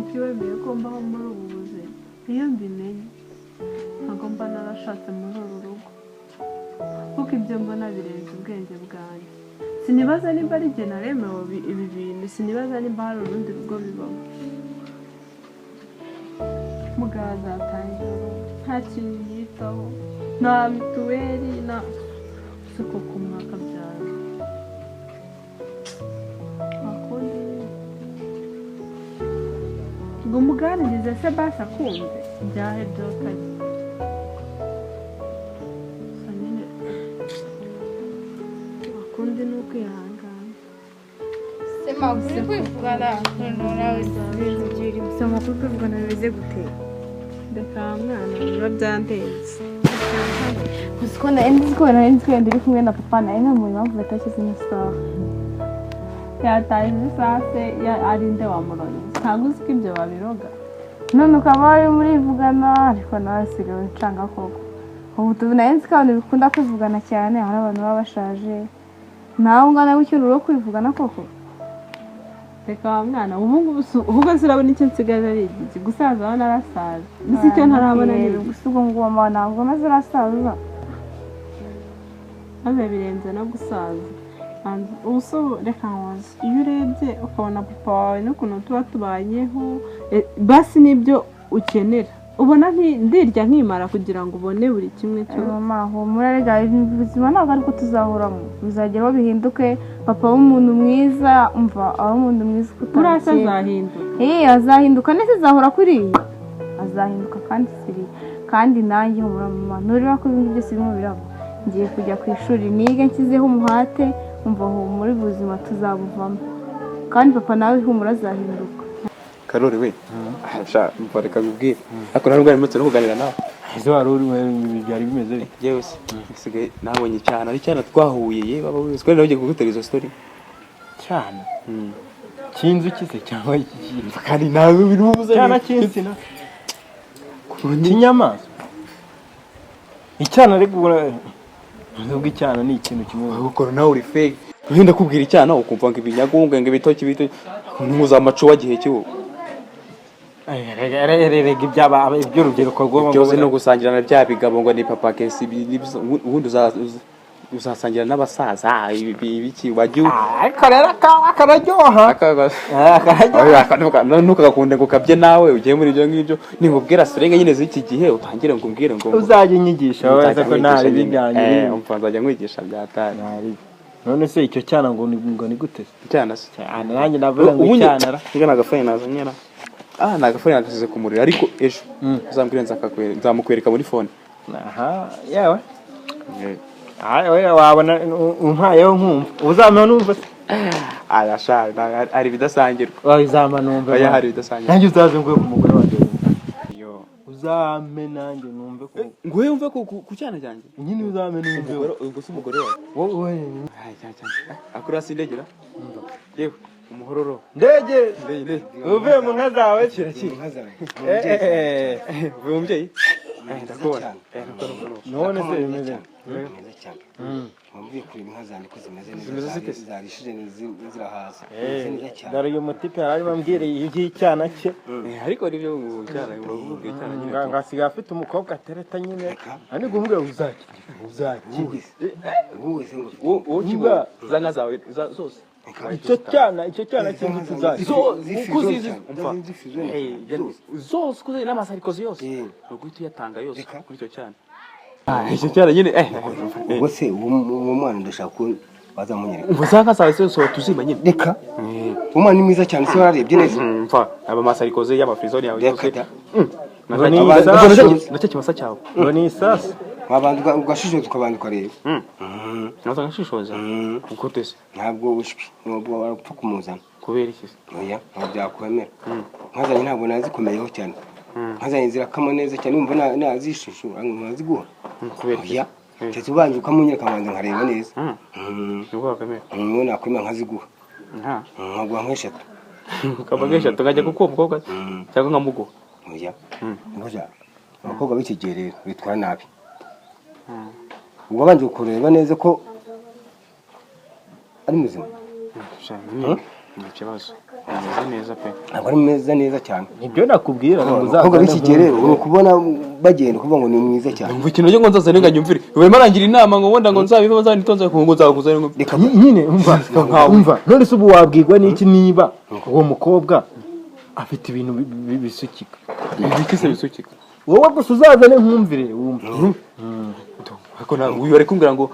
kuko wemeye ko mbaho muri ubu buzima iyo mbimenye ntabwo mba narashatse muri uru rugo kuko ibyo mbona birenze ubwenge bwanjye sinibaza nimba ari jye naremewe ibi bintu sinibaza nimba hari urundi rugo bibamo mugabo azatangira nta kintu yitaho nta mituweli nta suko ku mwaka byawe ngo umuganirize se basi akumve byahe byokanye gusa nyine akundi ni ukwihangana sema kuri kwivugana nawe sema kuri kwivugana bimeze gute reka mwana biba byandenze gusa ko nari nzi ko ndi kumwe na papa nari nkamuye impamvu batashyize isaha yataye isaha se ari nde wamuroye ntabwo uzi ko ibyo babiroga none ukaba wari murivugana ariko nawe sigaye ncanga koko ubu nari nzi ko abantu bikunda kwivugana cyane hari abantu baba bashaje nawe ungana gutyo uri kwivugana koko reka wa mwana ubu ngubu urabona icyo nsigaje ari iki gusaza aho narasaza gusa icyo ntarabona ni gusa ubwo ngubu mama ntabwo maze urasaza maze birenze no gusaza ubu reka nwaza iyo urebye ukabona papa wawe n'ukuntu tuba tubanyeho basi n'ibyo ukenera ubona ndirya nkimara kugira ngo ubone buri kimwe cyose mama humura rega ubuzima ntabwo ariko tuzahoramo bizageraho bihinduke papa w'umuntu mwiza umva aho umuntu mwiza urasa azahinduka azahinduka ndetse azahora kuriya azahinduka kandi siriya kandi nanjye humura mama ntureba ko ibintu byose birimo biraba ngiye kujya ku ishuri nige nshyizeho umuhate umva muri buzima tuzabuvamo kandi papa nawe humura azahinduka Karori we mva reka bibwire ariko ntabwo ari mutse no kuganira nawe ese wari uri byari bimeze yewe sigaye nabonye cyane ari cyane twahuye ye baba wese ko nagiye kugutera izo story cyane kinzu kise cyangwa iki kandi nawe birimo buza cyane kinzi na kinyamaswa icyana ariko ubwo icyana ni ikintu kimwe gukora nawe uri fake wenda kubwira icyana ukumva ngo ibinyagunga ngo ibitoki ntuza amaco wagihe cyo rega iby'urubyiruko rw'abo byose no gusangirana bya bigabo ngo ni papa KESSI ubundi uzasangira n'abasaza ibiki wagiye ariko rero akararyoha ntukagakunde ngo kabye nawe ugiye muri ibyo ngibyo ninkubwira serenge nyine z'iki gihe utangire ngo umbwire ngo uzajya inyigisha waza ko ntari bijyanye umva nzajya nkwigisha byatari none se icyo cyana ngo ni gute cyana se cyane nanjye navuga ngo cyanara kiga nagafanye nazanyera nagafanye nagasize ku muriro ariko ejo uzambwire nzamukwereka muri phone yewe wabona umpayeho nkumva uzamenya numva ari bidasangirwa uzamenya numva hari bidasangirwa nanjye uzaze nguye ku mugore wanjye uzame nanjye numve ko nguye umve ku cyana cyanjye nyine uzame numve ubwo si umugore wawe wowe akura sindegera yewe umuhororo ndege uvuye mu nka zawe kirakiri uvuye umubyeyi ndakubona none se bimeze neza cyane wamvuye kuri inka zanjye ko zimeze neza zarishije zirahaza dore uyu mutipe yari bambwiriye iby'icyana cye ariko nibyo cyana uvuga icyana nyine ngasiga afite umukobwa atereta nyine ari guhubwa uzaki wowe kiba zanga zawe zose icyo cyana kintu tuzaki zose kuze n'amasarikozi yose uguhita uyatanga yose kuri icyo cyana icyo cyana nyine ubwo se uwo mwana ndashaka ko bazamunyereka ubuzanga zawe zose tuzima nyine reka umwana ni mwiza cyane se wararebye neza mfa aba masarikozi y'amafrizone yawe yose nacyo kimasa cyawe ngo ni isasi wabanza ugashishoza ukabanza ukareba nazo ngashishoza uko tese ntabwo ushwi nubwo warapfa kumuzana kubera iki oya ntabwo byakwemera nkazanye ntabwo nazikomeyeho cyane nkazanye zirakama neza cyane umva nazishishura nkaziguha kubera iki cyetse ubanje ukamunyereka kamanza nkareba neza nubwo wakwemera nakwemera nkaziguha nkaguha nk'eshatu ukaba nk'eshatu ukajya kuko mukobwa cyangwa nkamuguha oya ngoja abakobwa b'iki gihe rero bitwara nabi ubwo abanje kureba neza ko ari muzima ni ikibazo ameze neza pe. ntabwo ari meza neza cyane. nibyo nakubwira ngo abakobwa b'iki gihe rero uri kubona bagenda kuvuga ngo ni mwiza cyane. Umva ikintu cyo ngo nzazane nga nyumvire. Urimo arangira inama ngo wenda ngo nzabive bazanitonze ku ngo nzakuzana ngo. nyine umva none se ubu wabwirwa n'iki niba uwo mukobwa afite ibintu bisukika. Ibikise bisukika. Wowe gusa uzazane nkumvire wumva. Ariko na uyu ari kumbwira ngo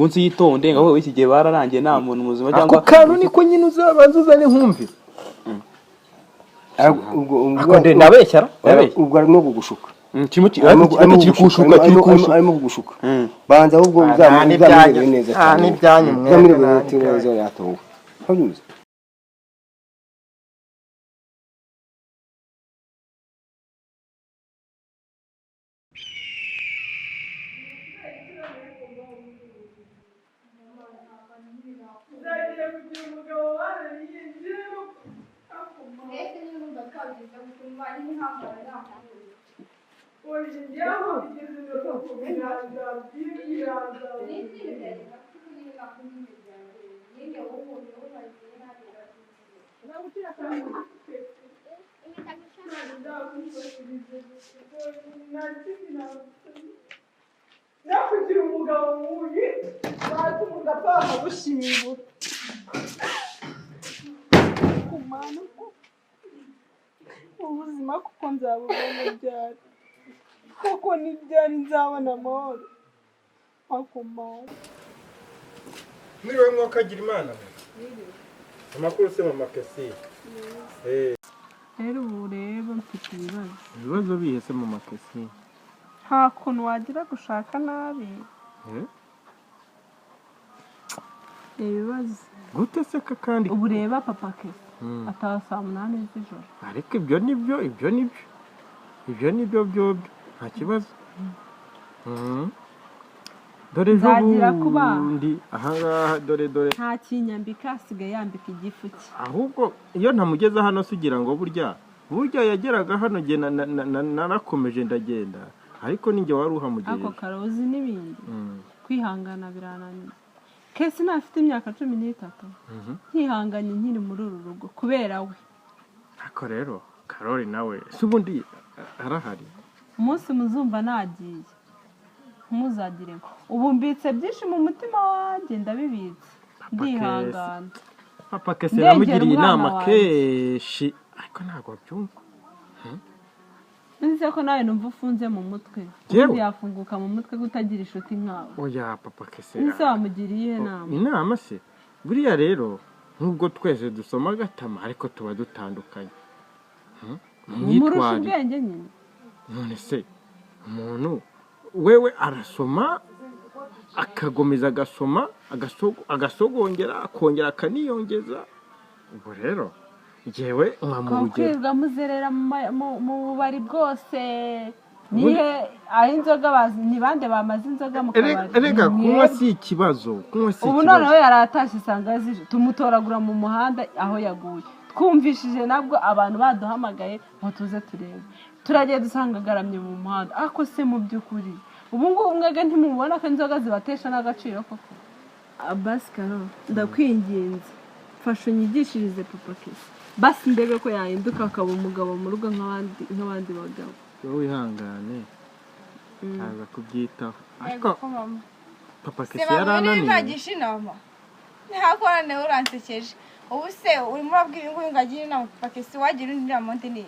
nzi yitonde ngo wowe iki gihe bararangiye nta muntu muzima cyangwa ako kantu niko nyine uzabanza uzane nkumvire. ubwo ndabeshyara ubwo arimo kugushuka. kiri kushuka arimo kugushuka. banza ahubwo uzamurebe neza cyane. n'ibyanyu mwese neza yatowe. Habyuze nakugira umugabo mubi watuma ugapanga gushingura kumana ubuzima kuko nzabubona ryari kuko n'ibyari nzabona amahoro akumana. mwiriwe mwakagira imana amakuru se mama KESSI. rero ubu reba mfite ibibazo bihese mama KESSI. nta kuntu wagira gushaka nabi ibibazo gute se kandi ubu reba papa KESSI ataha saa 8 z'ijoro. ariko ibyo nibyo nta kibazo. dore nzagira kuba ahangaha dore nta kinyambika asigaye yambika igifu cye. ahubwo iyo ntamugeza hano sugira ngo burya yageraga hano nge narakomeje ndagenda ariko ninjye wari uhamugejeje. ako karozi n'ibindi kwihangana birananiye. KESSI ntafite imyaka 13 nkihanganye nkiri muri uru rugo kubera we. ako rero Karoli nawe se ubundi arahari umunsi muzumva nagiye ntuzagire ngo ubu mbitse byinshi mu mutima wanjye ndabibitse ndihangana. papa KESSI namugiriye inama kenshi ariko ntabwo byumva. nzi ko nawe numva ufunze mu mutwe ubundi yafunguka mu mutwe kutagira inshuti nkawe. oya papa KESSI nzi wamugiriye inama se buriya rero nubwo twese dusoma gatama ariko tuba dutandukanye murusha ubwenge nyine. none se umuntu wewe arasoma akagomeza agasoma agasogongera akongera akaniyongeza. ubwo rero jewe nkamurugero kwirwa muzerera mu bubari bwose nihe aho inzoga bazi ni bande bamaze inzoga mu kabari. erega kunywa si ikibazo ubu noneho yaratashye isanga zije tumutoragura mu muhanda aho yaguye twumvishije nabwo abantu baduhamagaye ngo tuze turebe turagiye dusanga agaramye mu muhanda. ako se mu by'ukuri ubu ngubu mwege ntimubona ko inzoga zibatesha n'agaciro koko. basi karo ndakwinginze mfasha unyigishirize papa KESSI basi ndebe ko yahinduka akaba umugabo mu rugo nk'abandi bagabo. wowe wihangane aza kubyitaho ariko papa KESSI yarananiye. ntagisha inama ntihakorane uransekeje ubu se urimo urabwira ngo ngagira inama papa KESSI wagira undi inama ndende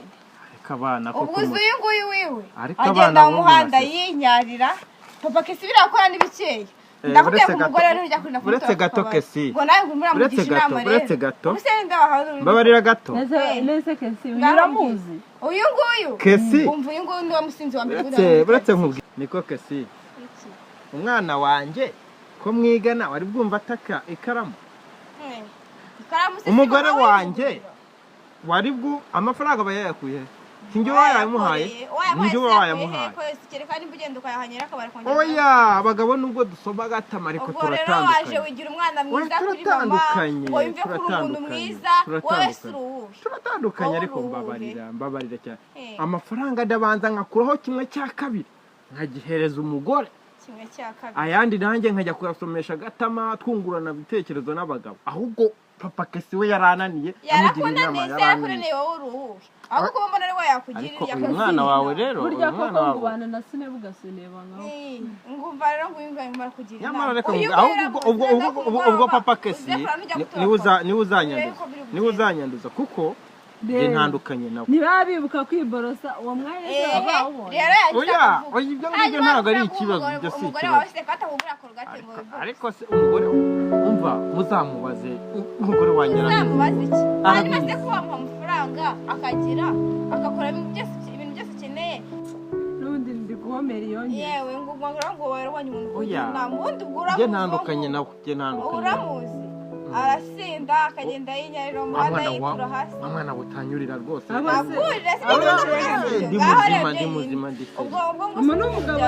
abana ubwo uyu nguyu wiwe ariko agenda mu muhanda yinyarira papa KESSI birakora n'ibikeye ndakubwiye ko umugore ntujya kurina kuri uretse gato KESSI ngo nawe ngumura mugisha inama rero uretse gato mbabarira mbabarira gato nese KESSI uramuzi uyu nguyu KESSI umva uyu nguyu ndiwe musinzi wa mbere uretse nkubwi niko KESSI umwana wanjye ko mwigana wari bwumva ataka ikaramu umugore wanjye wari bwu amafaranga bayakuye sinjye wayamuhaye ninjye wayamuhaye oya abagabo nubwo dusoma gatama ariko turatandukanye. waje wigira umwana mwiza kuri mama ngo yumve ko umuntu mwiza wowe suruwe turatandukanye ariko mbabarira cyane amafaranga ndabanza nkakuraho 1/2 nkagihereza umugore 1/2 ayandi nanjye nkajya kuyasomesha gatama twungurana ibitekerezo n'abagabo ahubwo papa kesi we yarananiye yarakunaniye wowe uruhuke ahubwo kuba mbona ari we yakugirira uyu mwana wawe rero burya koko ngubana na sine bugasineba nkaho ngumva rero nguyumva yumara kugira nyamara reka ubwo papa kesi niwe uzanyanduza kuko ntandukanye nawe niba bibuka kwiborosa uwo mwanya abawubona oya ibyo ngibyo ntabwo ari ikibazo ibyo si ikibazo ariko se umugore umva muzamubaze umugore wanjye uzamubaze iki hanyuma se kuba mu amafaranga akagira agakora ibintu byose ukeneye n'ubundi ndi guhomera iyo njye yewe ngo warabonye umuntu oya nta mundi ugura njye ntandukanye nawe uramuzi arasinda akagenda yinyarira umuhanda yitura hasi mwana butanyurira rwose akurira ndi muzima ubwo umuntu n'umugabo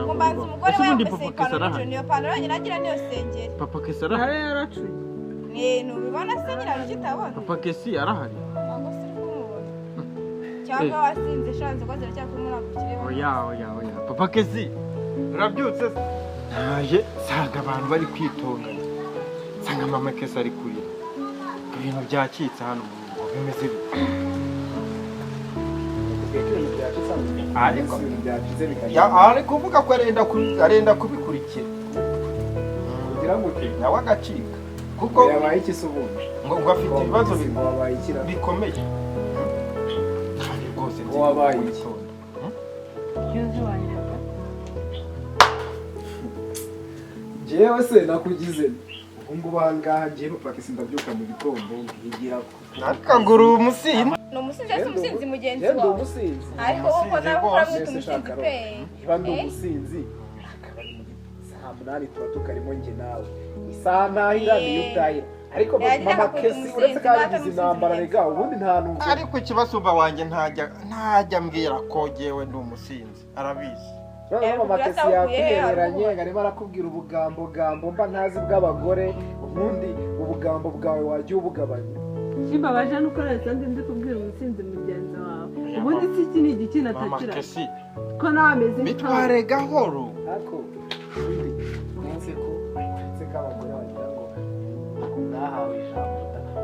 ngo mbanza umugore wawe wese ipantaro niyo pantaro yonyine agira niyo sengeri papa kesi arahari yaracuye ntubibona se nyina ukitabona papa kesi arahari ntabwo se uri kumubona cyangwa wasinze shanze ko ziracyakuri muri ako kireba oya papa kesi urabyutse naje nsanga abantu bari kwitonganya nsanga mama kesi ari kurira ibintu byacitse hano mu rugo bimeze ari kuvuga ko arenda kubikurikira kugira ngo nawe agacika kuko yabaye iki se ubundi ngo afite ibibazo wabaye iki bikomeye kandi rwose wabaye iki jewe se nakugize ngubu ahangaha ngiye papa kesi ndabyuka mu gitondo nkigira nakaguru umusinzi ni umusinzi ese umusinzi mugenzi ndi wawe umusinzi ariko wowe nawe uramwita umusinzi pe niba ndi umusinzi saa munani tuba tukarimo njye nawe isaha ntaho iraniye utaye ariko mama kesi uretse ko yagize intambara rega ubundi nta numva ariko ikibasumba wanjye ntajya mbwira ko jyewe ndi umusinzi arabizi mama kesi yakwihereranye arimo arakubwira ubugambo mba ntazi bw'abagore ubundi ubugambo bwawe wajya ubugabanya kimbabaje nuko rero ndi kubwira umusinzi mugenzi wawe ubundi si iki ni igikina atakira ko nameze bitware gahoro ariko ubundi nse ko abagore bagira ngo nahawe ijambo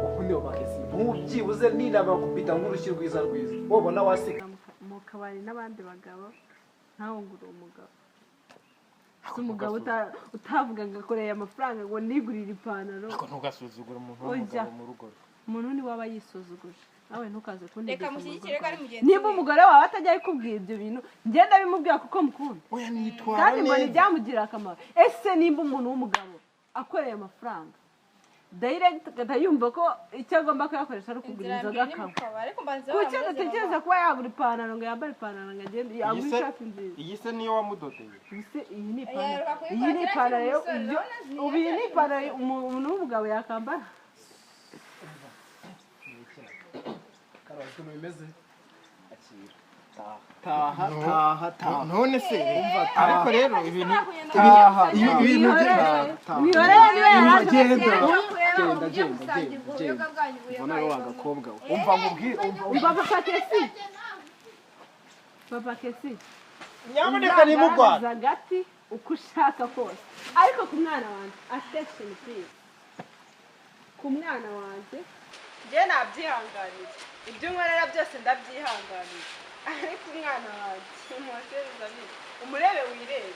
ubundi mama kesi ntubyibuze n'inama bakubita nk'urushyi rwiza wabona wasiga mu kabari n'abandi bagabo ntawe ngo uri umugabo utavuga ngo akoreye amafaranga ngo nigurire ipantaro ariko ntugasuzugure umuntu w'umugabo mu rugo umuntu ni waba yisuzuguje nawe ntukaze kuntegeka reka mushyigikire ko ari mugenzi niba umugore wawe atajya kubwira ibyo bintu ngenda bimubwira kuko mukunda oya nitwara kandi mbona ibyamugirira akamaro ese nimba umuntu w'umugabo akoreye amafaranga dayiragita yumva ko icyo agomba kuyakoresha ari ukugura inzoga akanywa kuki adatekereza kuba yagura ipantaro ngo yambare ipantaro ngo agende yagura ishati nziza iyi se niyo wamudodeye iyi ni ipantaro ubu iyi ni ipantaro umuntu w'umugabo yakambara Karabaye ukuntu bimeze akira taha none se ariko rero ibintu genda ubona ari wa gakobwa umva nkubwire papa kesi nyaboneka ni mu Rwanda agati uko ushaka kose ariko ku mwana wanjye attention please ku mwana wanjye njye nabyihanganira ibyo nkorera byose ndabyihanganira ariko umwana wanjye umurebe wirebe